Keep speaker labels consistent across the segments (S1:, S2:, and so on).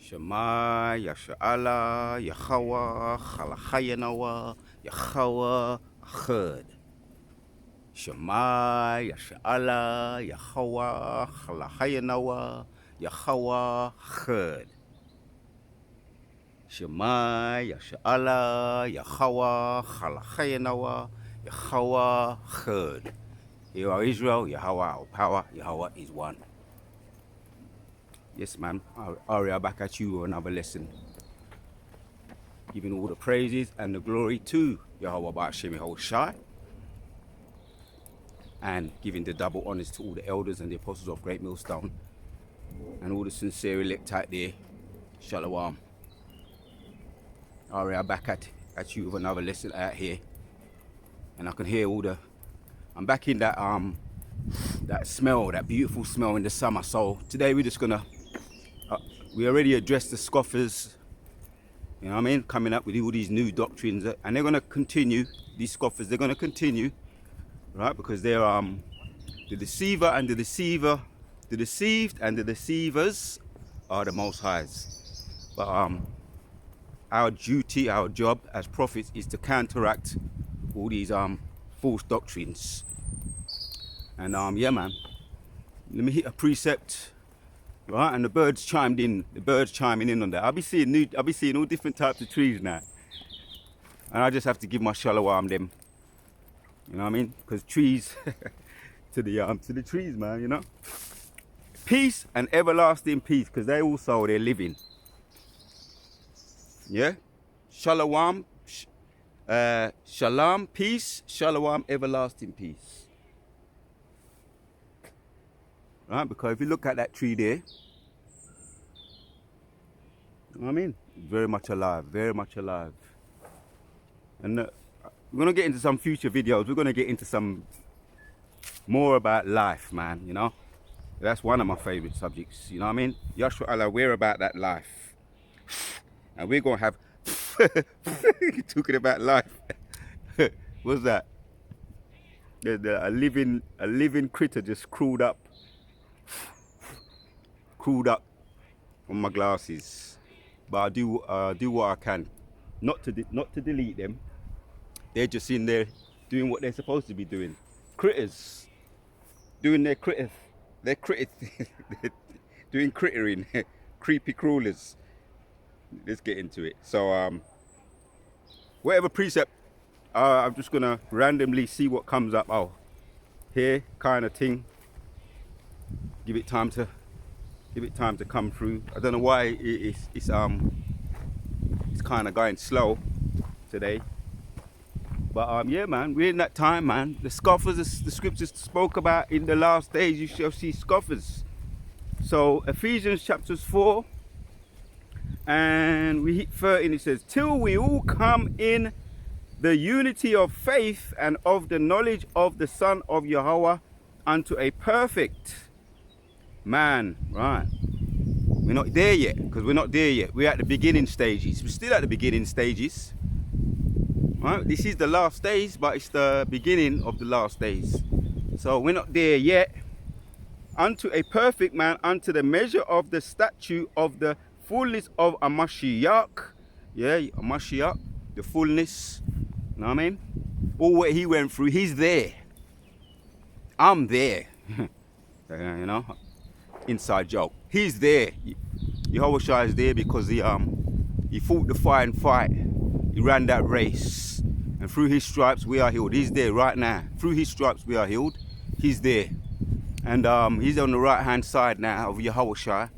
S1: Shema, Yasha'Allah, Yahweh, Chalachayanawa, Yahweh, Achad. Shema, Yasha'Allah, Yahweh, Chalachayanawa, Yahweh, Achad. Shema, Yasha'Allah, Yahweh, Chalachayanawa, Yahweh, Achad. Hear, O Israel, Yahweh, our power, Yahweh is one. Yes, man, Ari, I'm back at you with another lesson. Giving all the praises and the glory to Yahweh Ba'ashem Yehoshai, and giving the double honors to all the elders and the apostles of Great Millstone, and all the sincere elect out there. Shalom. Ari, I'm back at you with another lesson out here, and I can hear all the. I'm back in that that smell, that beautiful smell in the summer. So today we're just gonna. We already addressed the scoffers, you know what I mean, coming up with all these new doctrines, and they're going to continue, these scoffers, they're going to continue, right, because they're the deceiver and the deceiver, the deceived and the deceivers are the Most Highs. But our duty, our job as prophets is to counteract all these false doctrines. And yeah, man, let me hit a precept. Right, and the birds chimed in. The birds chiming in on that. I'll be seeing all different types of trees now, and I just have to give my shalom them. You know what I mean? Because trees, to the trees, man. You know, peace and everlasting peace, because they also they're living. Yeah, shalom, shalom, peace, shalom, everlasting peace. Right, because if you look at that tree there, you know what I mean? Very much alive, very much alive. And we're going to get into some future videos. We're going to get into some more about life, man, you know? That's one of my favorite subjects, you know what I mean? Yahshua Allah, we're about that life. And we're going to have, talking about life. What's that? A living critter just crawled up on my glasses, but I do what I can, not to delete them. They're just in there doing what they're supposed to be doing. Critters doing their critter doing crittering, creepy crawlers. Let's get into it. So whatever precept, I'm just gonna randomly see what comes up. Oh, here kind of thing. Give it time to come through. I don't know why it's kind of going slow today, but yeah, man, we're in that time, man. The scoffers, the scriptures spoke about in the last days. You shall see scoffers. So Ephesians chapters 4, and we hit 13. It says, "Till we all come in the unity of faith and of the knowledge of the Son of Yahweh, unto a perfect man." Right, we're not there yet, because we're not there yet. We're at the beginning stages. We're still at the beginning stages, right? This is the last days, but it's the beginning of the last days, so we're not there yet. Unto a perfect man, unto the measure of the stature of the fullness of a Mashiach. Yeah, a Mashiach, the fullness, you know what I mean? All what he went through, he's there. I'm there. You know, inside joke. He's there. Yehoshua is there because he fought the fine fight. He ran that race, and through his stripes we are healed. He's there right now. Through his stripes we are healed. He's there, and he's on the right hand side now of Yehoshua.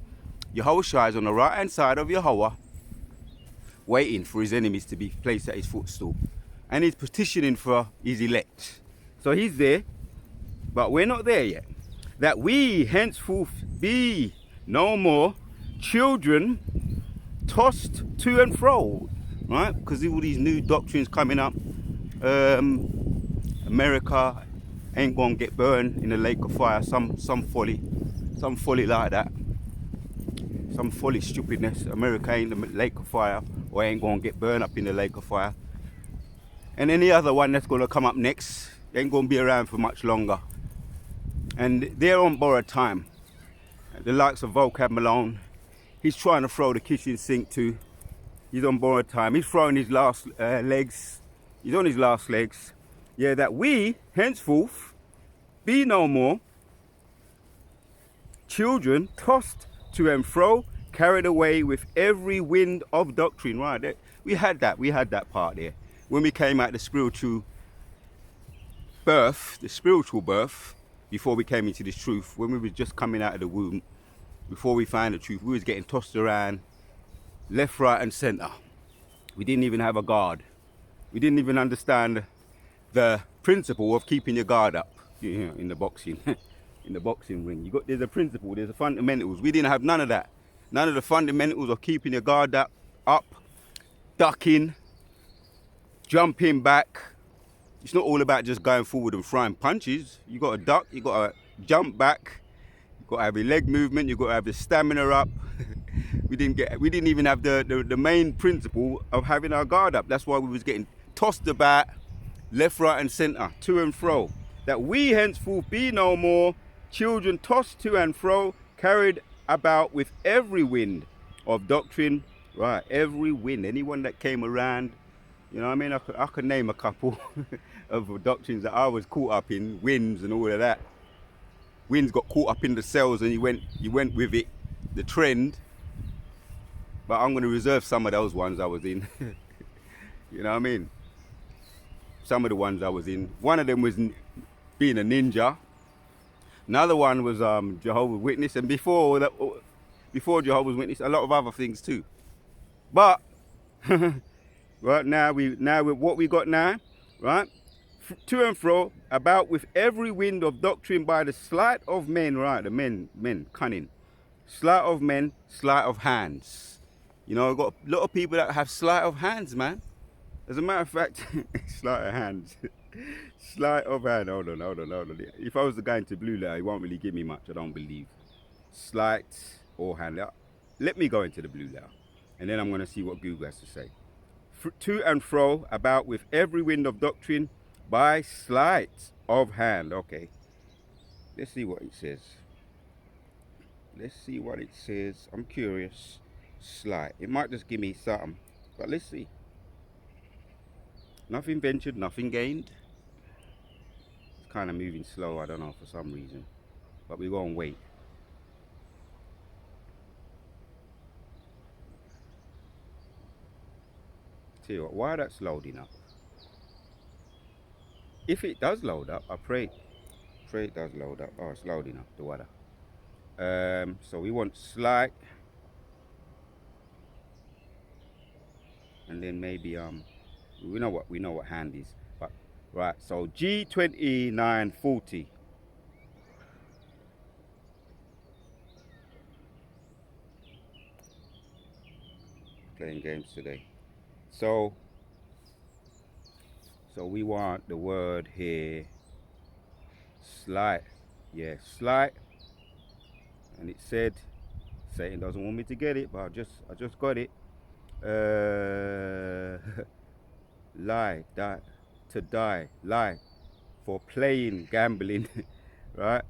S1: Yehoshua is on the right hand side of Yahweh, waiting for his enemies to be placed at his footstool, and he's petitioning for his elect. So he's there, but we're not there yet. That we henceforth be no more children tossed to and fro, right? Because of all these new doctrines coming up. America ain't gonna get burned in the lake of fire. Some folly like that. Some folly, stupidness. America ain't the lake of fire, or ain't gonna get burned up in the lake of fire. And any other one that's gonna come up next ain't gonna be around for much longer. And they're on borrowed time. The likes of Vocab Malone, He's trying to throw the kitchen sink too. He's on borrowed time. He's throwing his last legs. He's on his last legs. Yeah, that we henceforth be no more children tossed to and fro, carried away with every wind of doctrine. Right, we had that part there. When we came out the spiritual birth, before we came into this truth, when we were just coming out of the womb, before we found the truth, we was getting tossed around left, right and center. We didn't even have a guard. We didn't even understand the principle of keeping your guard up, you know, in the boxing. In the boxing ring, there's a principle, there's a fundamentals. We didn't have none of that. None of the fundamentals of keeping your guard up, ducking, jumping back. It's not all about just going forward and throwing punches. You got to duck, you got to jump back, you got to have your leg movement, you got to have the stamina up. We didn't even have the main principle of having our guard up. That's why we was getting tossed about left, right and center, to and fro. That we henceforth be no more children tossed to and fro, carried about with every wind of doctrine. Right, every wind. Anyone that came around, you know what I mean? I could name a couple of doctrines that I was caught up in, winds and all of that. Winds got caught up in the cells and you went with it, the trend. But I'm going to reserve some of those ones I was in. You know what I mean? Some of the ones I was in. One of them was being a ninja. Another one was Jehovah's Witness, and before Jehovah's Witness, a lot of other things too. But right now what we got now, right? To and fro, about with every wind of doctrine by the sleight of men, right? The men, cunning. Sleight of men, sleight of hands. You know, I've got a lot of people that have sleight of hands, man. As a matter of fact, sleight of hands. Sleight of hand. Hold on. If I was the guy into blue layer, he won't really give me much, I don't believe. Sleight or hand. Let me go into the blue layer, and then I'm going to see what Google has to say. To and fro, about with every wind of doctrine, by sleight of hand. Okay. Let's see what it says. I'm curious. Sleight. It might just give me something, but let's see. Nothing ventured, nothing gained. It's kind of moving slow, I don't know, for some reason. But we're going to wait. Tell you what, while that's loading up. If it does load up, I pray it does load up. Oh, it's loading up, the water. So we want slight. And then maybe we know what hand is, but right, so G2940. Playing games today. So we want the word here slight. Yeah, slight. And it said Satan doesn't want me to get it, but I just got it. Lie, to die, lie, for playing, gambling, right?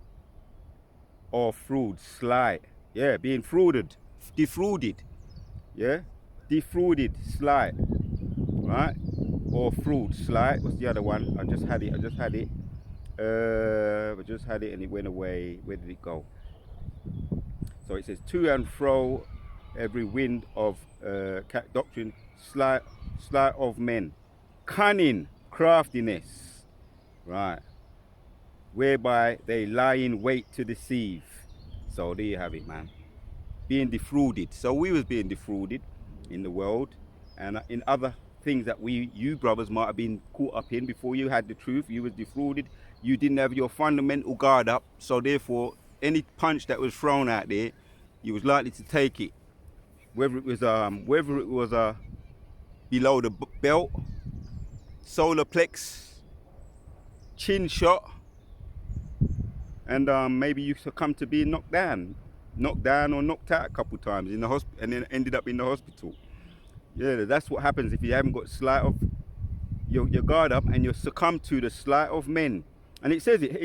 S1: Or fraud, sly, yeah, being defrauded, yeah, defrauded, sly, right? Or fraud, sly. What's the other one? I just had it and it went away. Where did it go? So it says to and fro, every wind of doctrine, sleight of men, cunning, craftiness, right, whereby they lie in wait to deceive. So there you have it, man. Being defrauded. So we was being defrauded in the world and in other things that you brothers might have been caught up in before you had the truth. You was defrauded. You didn't have your fundamental guard up. So therefore, any punch that was thrown out there, you was likely to take it. Whether it was below the belt, solar plex, chin shot, and maybe you succumb to being knocked down or knocked out a couple times in the hospital, and then ended up in the hospital. Yeah, that's what happens if you haven't got sleight of your guard up and you succumb to the sleight of men. And it says it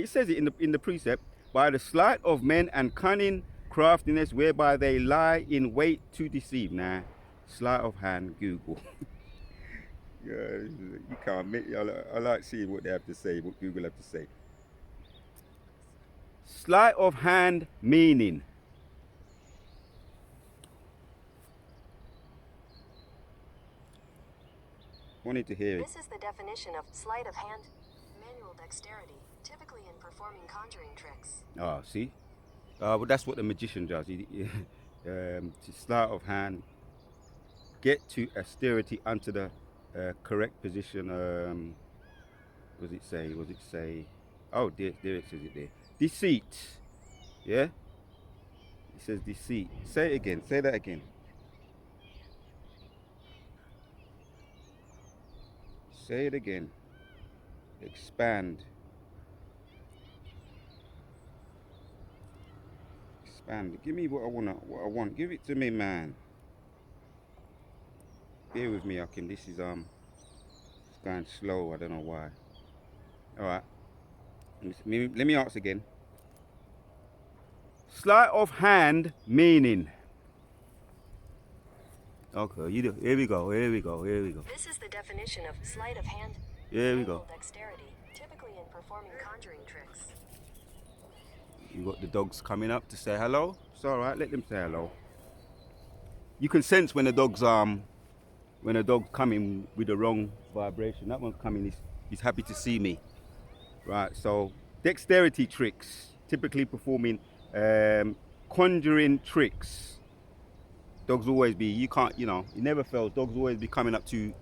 S1: in the precept, by the sleight of men and cunning craftiness whereby they lie in wait to deceive. Now, sleight of hand, Google. Yeah, you can't make. I like seeing what they have to say, what Google have to say. Sleight of hand meaning. Wanted to hear it.
S2: This is the definition of sleight of hand, manual dexterity, typically in performing conjuring tricks.
S1: Oh, see? Well, that's what the magician does. Sleight of hand, get to austerity unto the correct position. What does it say? What does it say? Oh, there it says it there. Deceit. Yeah? It says deceit. Say it again. Say that again. Say it again. Expand. Expand. Give me what I want. Give it to me, man. Bear with me, Akim. This is it's going slow. I don't know why. Alright. Let me ask again. Sleight of hand meaning. Okay, here we go.
S2: This is the definition of sleight of hand,
S1: manual
S2: dexterity, typically in performing conjuring tricks.
S1: You got the dogs coming up to say hello. It's alright, let them say hello. You can sense when a dog's coming with the wrong vibration. That one's coming, he's happy to see me. Right, so dexterity tricks, typically performing conjuring tricks. Dogs always be, you can't, it never fails. Dogs always be coming up to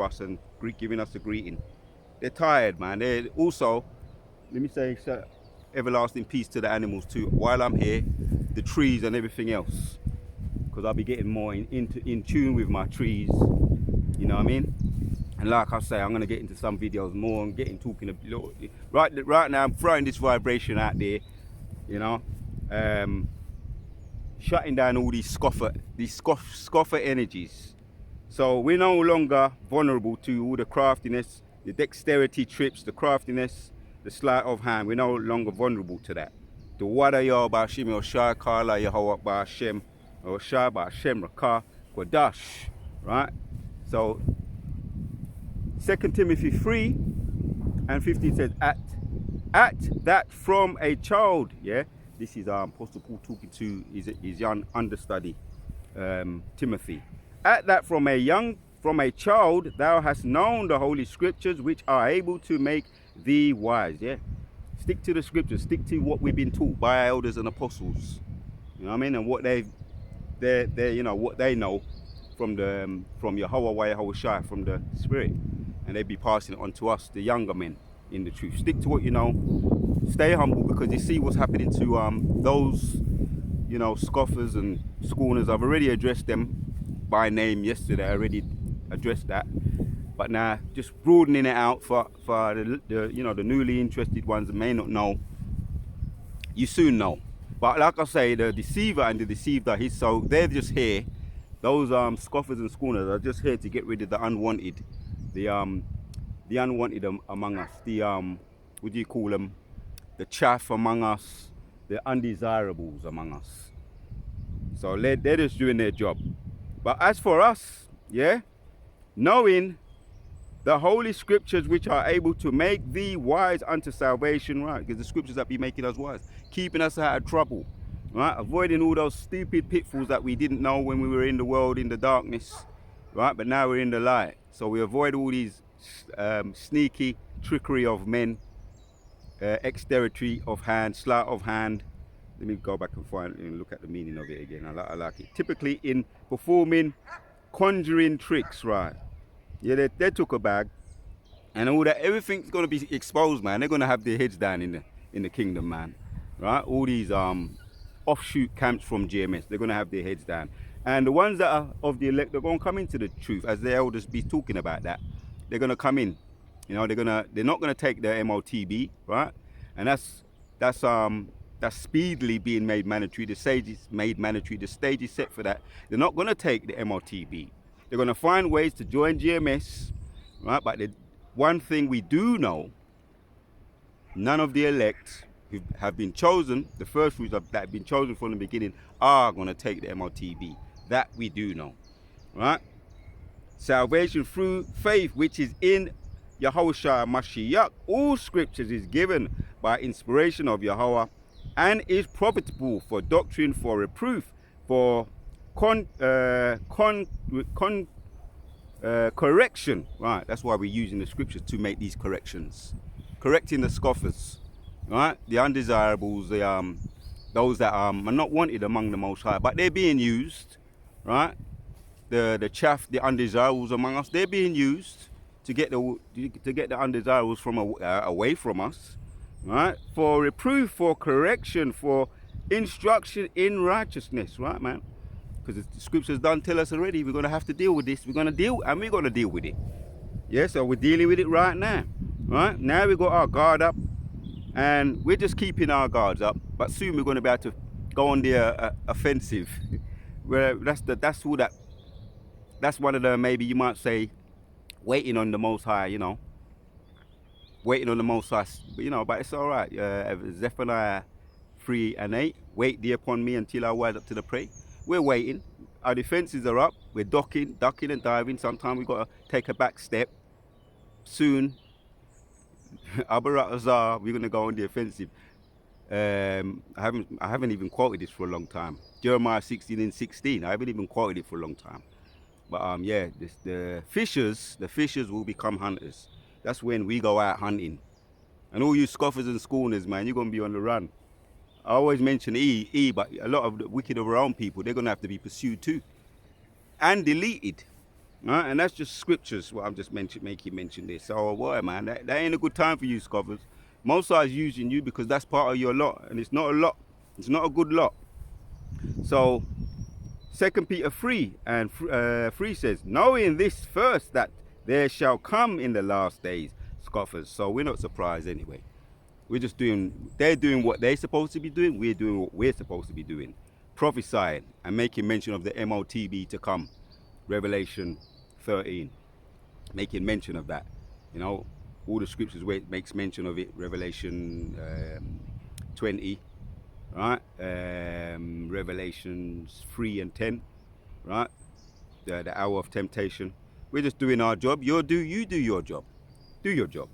S1: us and giving us a greeting. They're tired, man. They're also, let me say, everlasting peace to the animals too. While I'm here, the trees and everything else, because I'll be getting more in tune with my trees. You know what I mean? And like I say, I'm gonna get into some videos more and talking a little. Right now, I'm throwing this vibration out there. Shutting down all these scoffer energies. So we're no longer vulnerable to all the craftiness, the dexterity trips, the craftiness, the sleight of hand. We're no longer vulnerable to that. The wada ya ba shim or shai kala yahawa ba shem or shai ba shem raka kwadash. Right? So 2 Timothy 3:15 says, at that from a child, yeah. This is Apostle Paul talking to his young understudy, Timothy. At that from a child, thou hast known the holy scriptures, which are able to make thee wise. Yeah, stick to the scriptures. Stick to what we've been taught by our elders and apostles. You know what I mean, and what what they know from Yahweh Shai, from the Spirit, and they be passing it on to us, the younger men, in the truth. Stick to what you know. Stay humble, because you see what's happening to those, scoffers and scorners. I've already addressed them by name yesterday. I already addressed that, but now just broadening it out for the newly interested ones that may not know. You soon know. But like I say, the deceiver and the deceived are his. So they're just here. Those scoffers and scorners are just here to get rid of the unwanted, the unwanted among us. The what do you call them? The chaff among us, the undesirables among us. So they're just doing their job. But as for us, yeah, knowing the holy scriptures, which are able to make thee wise unto salvation, right? Because the scriptures that be making us wise, keeping us out of trouble, right? Avoiding all those stupid pitfalls that we didn't know when we were in the world in the darkness, right? But now we're in the light. So we avoid all these sneaky trickery of men, dexterity of hand, sleight of hand. Let me go back and find and look at the meaning of it again. I like it. Typically in performing conjuring tricks, right? Yeah, they took a bag and all that. Everything's gonna be exposed, man. They're gonna have their heads down in the kingdom, man. Right? All these offshoot camps from GMS, they're gonna have their heads down. And the ones that are of the elect, they're gonna come into the truth, as the elders be talking about that. They're gonna come in. They're not gonna take the MOTB, right? And that's speedily being made mandatory. The stage is made mandatory. The stage is set for that. They're not gonna take the MOTB. They're gonna find ways to join GMS, right? But the one thing we do know, none of the elect who have been chosen, the first fruits that have been chosen from the beginning, are going to take the MOTB. That we do know, right? Salvation through faith, which is in Yahushua Mashiach. All scriptures is given by inspiration of Yahweh and is profitable for doctrine, for reproof, for correction. Right, that's why we're using the scriptures to make these corrections. Correcting the scoffers, right? The undesirables, those that are not wanted among the Most High, but they're being used, right? The chaff, the undesirables among us, they're being used to get the undesirables from away from us, right? For reproof, for correction, for instruction in righteousness, right, man? Because the scriptures done tell us already, we're going to have to deal with this. We're going to deal with it. Yeah, so we're dealing with it right now, right? Now we got our guard up, and we're just keeping our guards up. But soon we're going to be able to go on the offensive. Where that's one of the, maybe you might say, waiting on the Most High, you know. Waiting on the Most High, but it's all right. Zephaniah 3:8, wait thee upon me until I rise up to the prey. We're waiting. Our defenses are up. We're ducking and diving. Sometimes we've got to take a back step. Soon, Abaratazar, we're going to go on the offensive. I haven't even quoted this for a long time. Jeremiah 16:16. I haven't even quoted it for a long time. But yeah, the fishers will become hunters. That's when we go out hunting. And all you scoffers and scorners, man, you're gonna be on the run. I always mention but a lot of the wicked of our own people, they're gonna have to be pursued too, and deleted. Right? And that's just scriptures. What I'm just making mention this. So boy, man, that ain't a good time for you scoffers. Mosai is using you because that's part of your lot, and it's not a lot. It's not a good lot. So 2 Peter 3:3 says, knowing this first, that there shall come in the last days scoffers. So we're not surprised anyway. They're doing what they're supposed to be doing. We're doing what we're supposed to be doing. Prophesying and making mention of the MOTB to come. Revelation 13. Making mention of that. You know, all the scriptures where it makes mention of it. Revelation 20. Right, Revelations 3:10, right? The hour of temptation. We're just doing our job. You do your job. Do your job.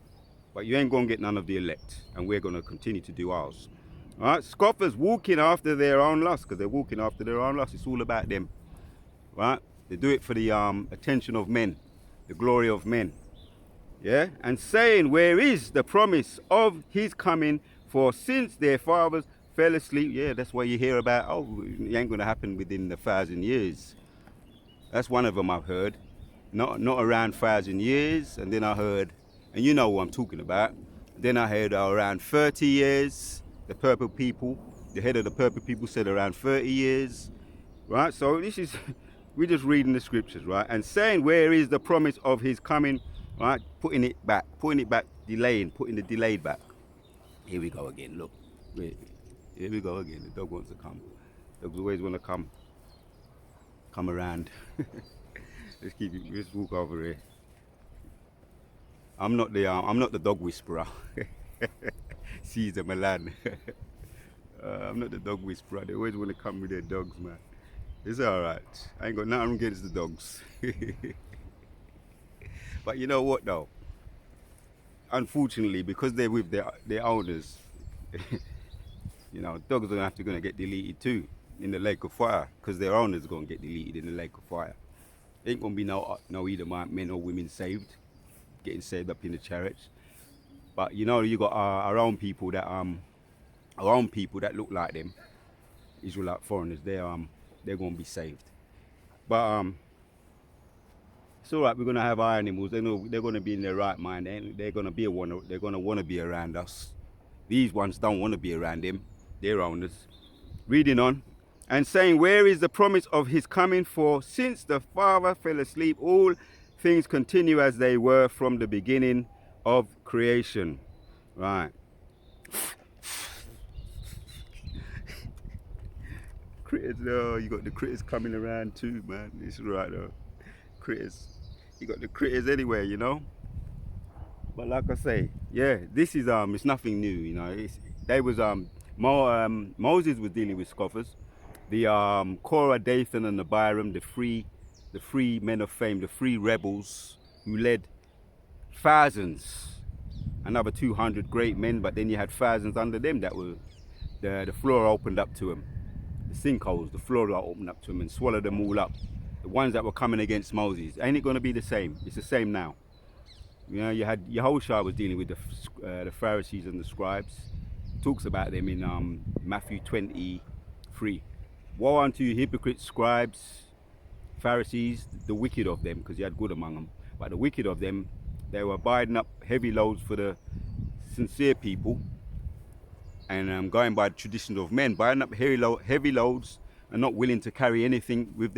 S1: But you ain't gonna get none of the elect, and we're gonna continue to do ours. All right, scoffers walking after their own lust, because they're walking after their own lust. It's all about them, right? They do it for the attention of men, the glory of men. Yeah, and saying, where is the promise of his coming? For since their fathers fell asleep. Yeah, that's why you hear about, it ain't going to happen within 1,000 years. That's one of them I've heard. Not around 1,000 years. And then I heard, and you know what I'm talking about. Then I heard around 30 years. The purple people, the head of the purple people said around 30 years. Right, so this is, we're just reading the scriptures, right? And saying, where is the promise of his coming? Right, putting it back, delaying, putting the delayed back. Here we go again, look. Here we go again. The dog wants to come. Dogs always want to come around. Let's walk over here. I'm not the dog whisperer. Caesar Milan. I'm not the dog whisperer. They always want to come with their dogs, man. It's all right. I ain't got nothing against the dogs. But you know what though? Unfortunately, because they're with their owners, you know, dogs are gonna get deleted too in the lake of fire, because their owners are gonna get deleted in the lake of fire. Ain't gonna be no either men or women getting saved up in the chariots. But you know, you got our own people that look like them, Israelite foreigners. They're gonna be saved. But it's all right. We're gonna have our animals. They know they're gonna be in their right mind. They're gonna want to be around us. These ones don't want to be around them. Their owners. Reading on, and saying, where is the promise of his coming? For since the father fell asleep, all things continue as they were from the beginning of creation. Right. Critters, you got the critters coming around too, man. It's right though. Critters. You got the critters anywhere, you know. But like I say, yeah, this is it's nothing new, you know. they was Moses was dealing with scoffers. The Korah, Dathan, and the Abiram, the three men of fame, the three rebels who led thousands, another 200 great men, but then you had thousands under them that were the floor opened up to them, the sinkholes, the floor opened up to them and swallowed them all up. The ones that were coming against Moses, ain't it going to be the same? It's the same now. You know, you had Yahushua was dealing with the Pharisees and the scribes. He talks about them in Matthew 23. Woe unto you, hypocrites, scribes, Pharisees, the wicked of them, because you had good among them. But the wicked of them, they were binding up heavy loads for the sincere people, and going by the traditions of men, binding up heavy loads and not willing to carry anything with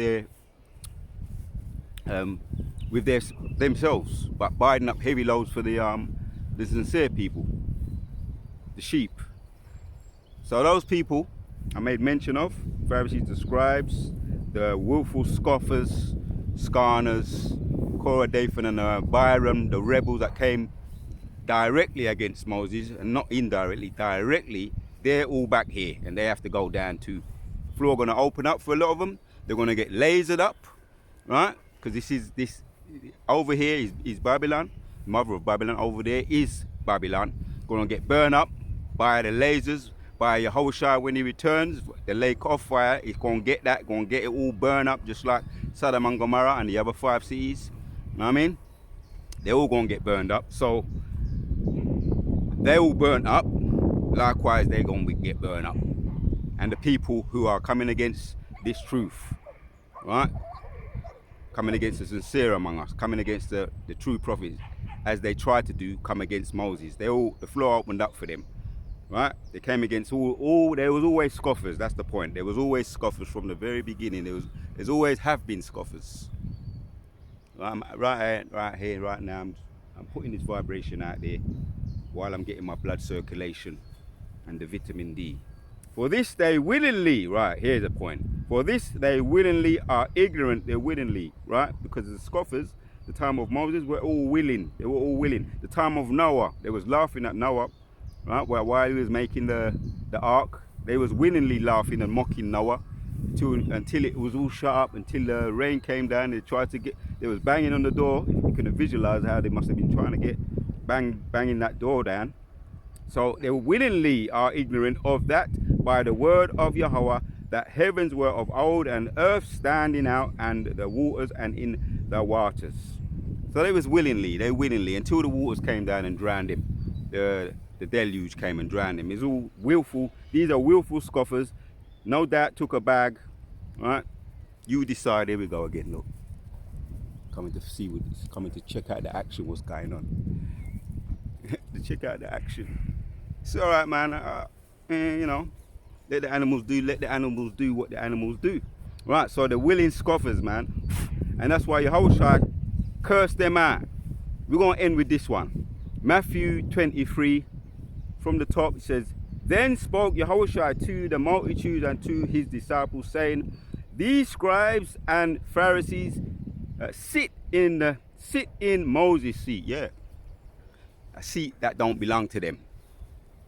S1: themselves, but binding up heavy loads for the sincere people, the sheep. So those people I made mention of, Pharisees, the scribes, the willful scoffers, scarners, Korah, Dathan, and Abiram, the rebels that came directly against Moses, and not indirectly, directly, they're all back here, and they have to go down too. The floor going to open up for a lot of them. They're going to get lasered up, right? Because this over here is Babylon, mother of Babylon. Over there is Babylon. Going to get burned up by the lasers, by Yahushua when he returns. The lake of fire is going to get that, going to get it all burned up, just like Sodom and Gomorrah and the other 5 cities. You know what I mean? They're all going to get burned up. So they all burnt up. Likewise, they're going to get burned up. And the people who are coming against this truth, right? Coming against the sincere among us, coming against the true prophets, as they tried to do, come against Moses. The floor opened up for them, right? They came against all. There was always scoffers. That's the point. There was always scoffers from the very beginning. There's always have been scoffers. I'm right here, right now. I'm putting this vibration out there while I'm getting my blood circulation and the vitamin D. For this they willingly, right, here's the point. For this they willingly are ignorant, they're willingly, right? Because the scoffers, the time of Moses, were all willing. They were all willing. The time of Noah, they was laughing at Noah, right? While he was making the ark, they was willingly laughing and mocking Noah until it was all shut up, until the rain came down. They was banging on the door. You can visualize how they must have been trying to get banging that door down. So they willingly are ignorant of that by the word of Yahweh, that heavens were of old and earth standing out and the waters and in the waters. So they willingly, until the waters came down and drowned him. The deluge came and drowned him. It's all willful. These are willful scoffers. No doubt took a bag, right? You decide. Here we go again. Look, coming to check out the action. What's going on? To check out the action. It's all right, man. You know, let the animals do what the animals do, right? So the willing scoffers, man, and that's why Yahushua cursed them out. We're gonna end with this one, Matthew 23, from the top. It says, "Then spoke Yahushua to the multitude and to his disciples, saying, These scribes and Pharisees sit in Moses' seat." Yeah, a seat that don't belong to them,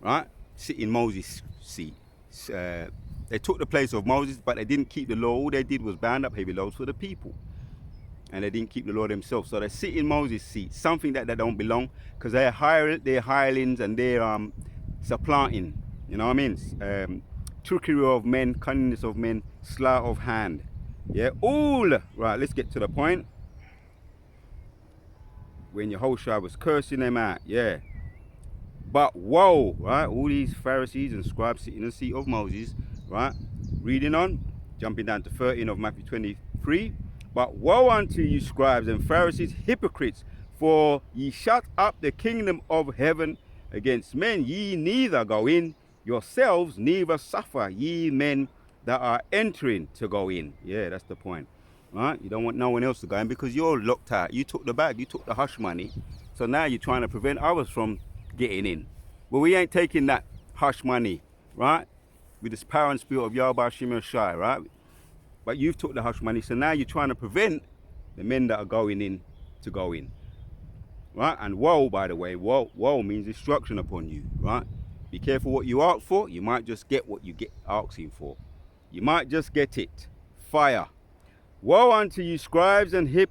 S1: right? Sit in Moses' seat. They took the place of Moses, but they didn't keep the law. All they did was bind up heavy loads for the people, and they didn't keep the law themselves. So they sit in Moses' seat, something that they don't belong, because they're hirelings and they're supplanting. You know what I mean? Trickery of men, cunningness of men, sleight of hand. Yeah, all right. Let's get to the point. When Yahushua was cursing them out, yeah. But woe, right? All these Pharisees and scribes sitting in the seat of Moses, right? Reading on, jumping down to 13 of Matthew 23. But woe unto you, scribes and Pharisees, hypocrites, for ye shut up the kingdom of heaven against men. Ye neither go in yourselves, neither suffer ye men that are entering to go in. Yeah, that's the point, right? You don't want no one else to go in because you're locked out. You took the bag, you took the hush money. So now you're trying to prevent others from getting in. Well, we ain't taking that hush money, right? With this power and spirit of Yahweh Shimon Shai, right? But you've took the hush money, so now you're trying to prevent the men that are going in to go in, right? And woe, by the way, woe means destruction upon you, right? Be careful what you ask for. You might just get what you get asking for. You might just get it. Fire. Woe unto you, scribes and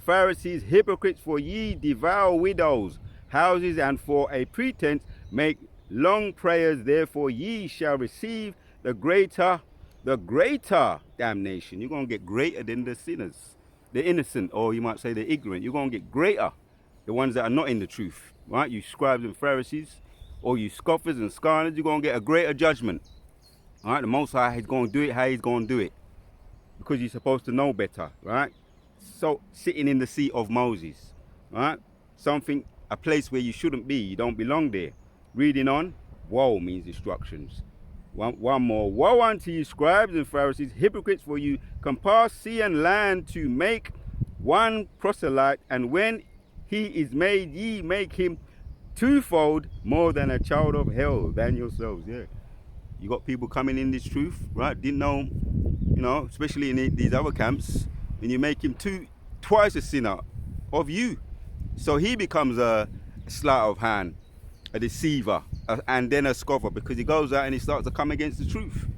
S1: Pharisees, hypocrites, for ye devour widows' houses, and for a pretense make long prayers. Therefore ye shall receive the greater damnation. You're going to get greater than the sinners, the innocent, or you might say the ignorant. You're going to get greater, the ones that are not in the truth, right? You scribes and Pharisees, or you scoffers and scarners, you're going to get a greater judgment. All right, the Most High is going to do it how he's going to do it, because you're supposed to know better, right? So sitting in the seat of Moses, right? A place where you shouldn't be. You don't belong there. Reading on, woe means instructions. One more. Woe unto you, scribes and Pharisees, hypocrites, for you compass sea and land to make one proselyte, and when he is made, ye make him twofold more than a child of hell than yourselves. Yeah. You got people coming in this truth, right? Didn't know, you know, especially in these other camps, and you make him twice a sinner of you. So he becomes a sleight of hand, a deceiver, and then a scoffer, because he goes out and he starts to come against the truth.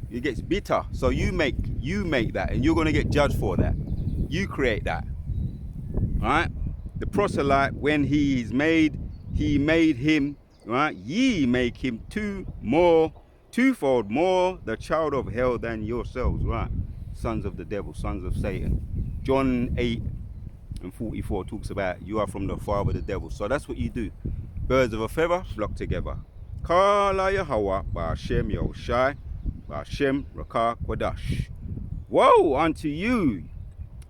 S1: He gets bitter. So you make that, and you're going to get judged for that. You create that. Right? The proselyte, when he is made, he made him, right? Ye make him twofold more the child of hell than yourselves, right? Sons of the devil, sons of Satan. John 8:44 talks about you are from the father the devil. So that's what you do. Birds of a feather flock together. Kala Yahweh Ba'Shem Yahushai Ba'Shem Rakah Kwadash. Woe unto you!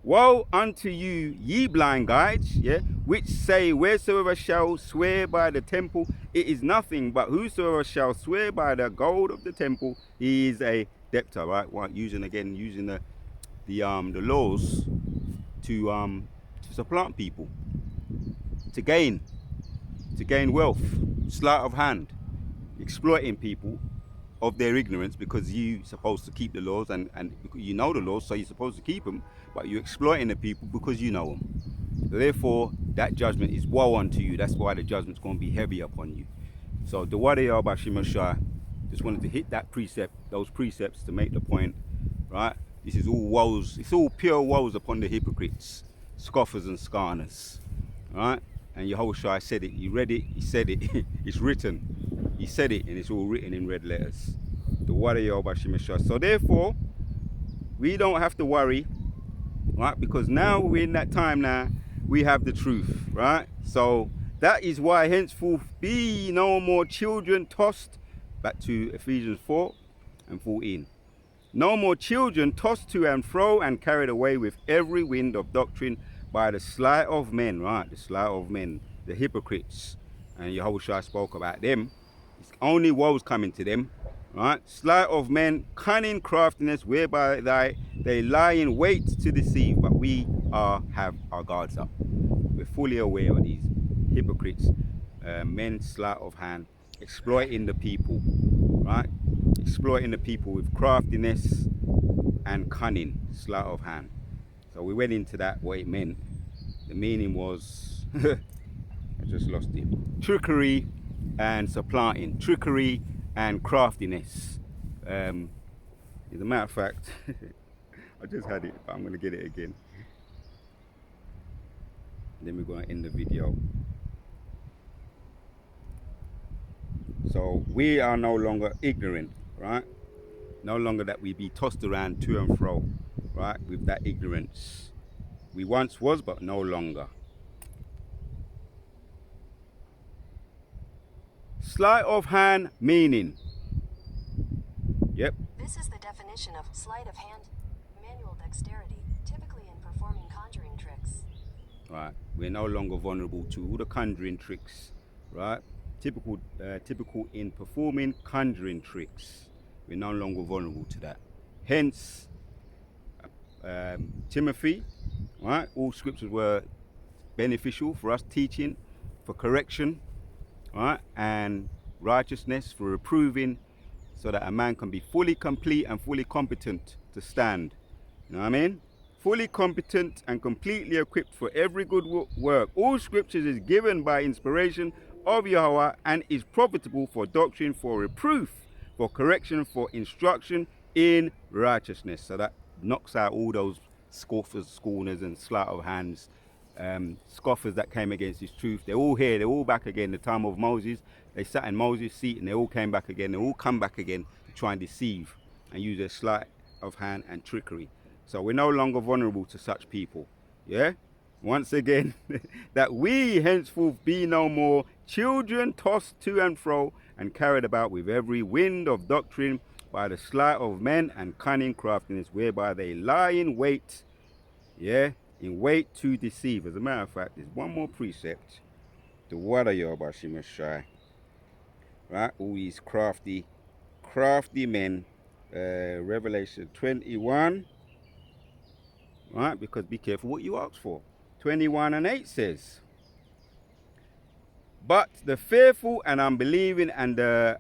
S1: Woe unto you, ye blind guides, yeah, which say, wheresoever shall swear by the temple, it is nothing, but whosoever shall swear by the gold of the temple, he is a debtor, right? Using the laws to supplant people, to gain wealth, sleight of hand, exploiting people of their ignorance, because you're supposed to keep the laws and you know the laws, so you're supposed to keep them, but you're exploiting the people because you know them. Therefore, that judgment is woe unto you. That's why the judgment's going to be heavy upon you. So the Wadiyah Bashim Shai just wanted to hit those precepts to make the point, right? This is all woes. It's all pure woes upon the hypocrites, scoffers and scarners, right? And Yahushua said it. He read it. He said it. It's written. He said it, and it's all written in red letters. The Wadiyah Bashim Shai. So therefore, we don't have to worry, right? Because now we're in that time now. We have the truth, right? So that is why henceforth be no more children tossed, back to Ephesians 4:14. No more children tossed to and fro and carried away with every wind of doctrine by the sleight of men, right? The sleight of men, the hypocrites. And Yahushua spoke about them. It's only woes coming to them, right? Sleight of men, cunning craftiness, whereby they lie in wait to deceive, but we have our guards up. We're fully aware of these hypocrites, men sleight of hand, exploiting the people, right? Exploiting the people with craftiness and cunning, sleight of hand. So we went into that, what it meant. The meaning was, I just lost it. Trickery and supplanting, trickery and craftiness. As a matter of fact, I just had it, but I'm going to get it again. Then we're going to end the video. So we are no longer ignorant, right? No longer that we be tossed around to and fro, right? With that ignorance. We once was, but no longer. Sleight of hand meaning. Yep.
S2: This is the definition of sleight of hand, manual dexterity, typically in performing conjuring tricks.
S1: Right. We're no longer vulnerable to all the conjuring tricks, right? Typical in performing conjuring tricks. We're no longer vulnerable to that. Hence, Timothy, right? All scriptures were beneficial for us teaching, for correction, right? And righteousness, for reproving, so that a man can be fully complete and fully competent to stand. You know what I mean? Fully competent and completely equipped for every good work. All scriptures is given by inspiration of Yahweh, and is profitable for doctrine, for reproof, for correction, for instruction in righteousness. So that knocks out all those scoffers, scorners, and sleight of hands, scoffers that came against his truth. They're all here, they're all back again. The time of Moses, they sat in Moses' seat and they all came back again. They all come back again to try and deceive and use their sleight of hand and trickery. So we're no longer vulnerable to such people. Yeah? Once again, that we henceforth be no more children tossed to and fro and carried about with every wind of doctrine by the sleight of men and cunning craftiness, whereby they lie in wait, in wait to deceive. As a matter of fact, there's one more precept. The water Yahweh Shai. Right? All these crafty men. Revelation 21. Right? Because be careful what you ask for. 21:8 says, but the fearful and unbelieving and the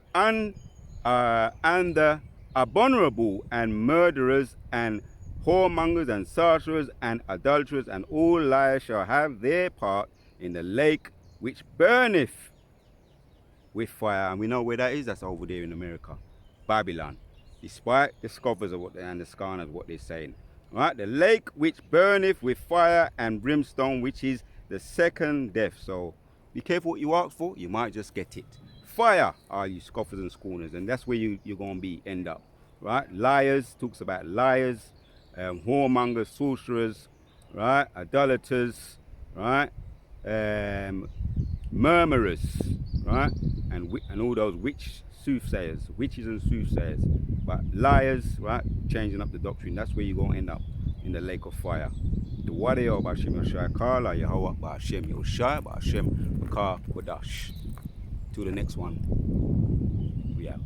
S1: abominable and murderers and whoremongers and sorcerers and adulterers and all liars shall have their part in the lake which burneth with fire. And we know where that is. That's over there in America, Babylon. Despite the scoffers and the scorners what they're saying. Right, the lake which burneth with fire and brimstone, which is the second death. So be careful what you ask for, you might just get it. Fire are you scoffers and scorners, and that's where you're going to end up. Right, liars, talks about liars, whoremongers, sorcerers, right, idolaters, right, murmurers, right, and all those soothsayers, witches and soothsayers, but liars, right, changing up the doctrine. That's where you're going to end up, in the lake of fire. The Wadeo Ba'Shem Yoshai Kala Yahweh Ba'Shem Yoshai Ba'Shem Bakar Kodash. Till the next one, we out.